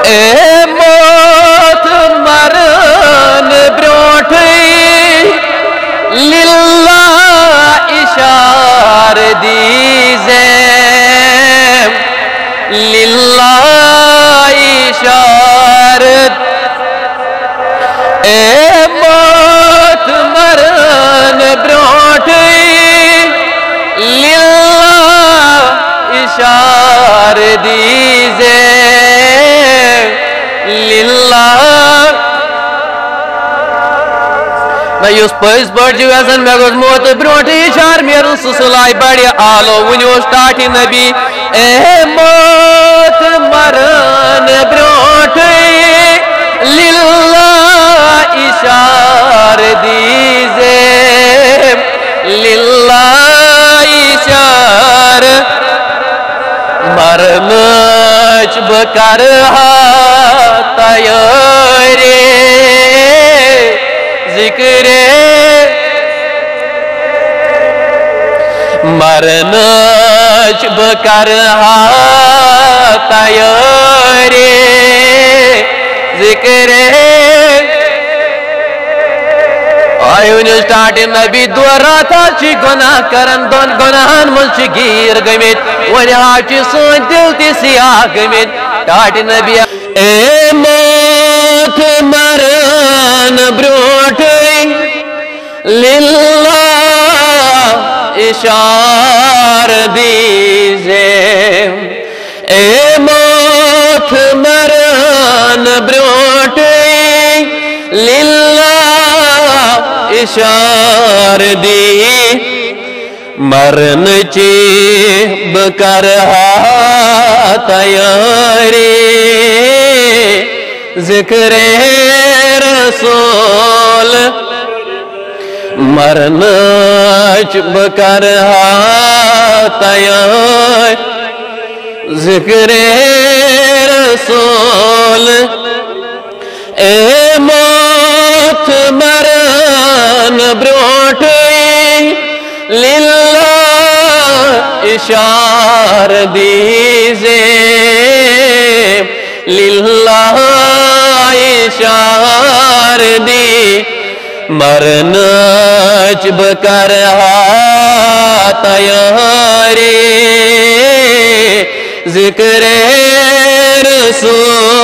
اے موت مرن بروٹھے للہ اشار دیزے للہ اشارت اے موت مرن بروٹھے للہ اشار دیزے یس پز پہ ویسن مے گوس موت بروٹ اشار میرن سسلائی بڑی آلو ونوس ٹاٹی نبی اے موت مرن بروٹ للہ اشار دیزے للہ اشار مرنچ بکرہا تیاری ذکر مرنچ بکرہا تیاری ذکر آئیون سٹارٹ نبی دوراتھا چی گناہ کرن دون گناہن من چی گیر گمت ونہا چی سن دل تی سیاہ گمت سٹارٹ نبی اے موت مرن بروٹھے للہ اشار دیزے اے موت مرن بروٹھے للہ اشار دی مرن چی بکرہا تیاری ذکر رسول مرن چی بکرہا تیاری ذکر رسول اے موت مرن بروٹھے للہ اشار دیزے للہ اشار دی مرنچ بکرہا تیاری ذکر رسول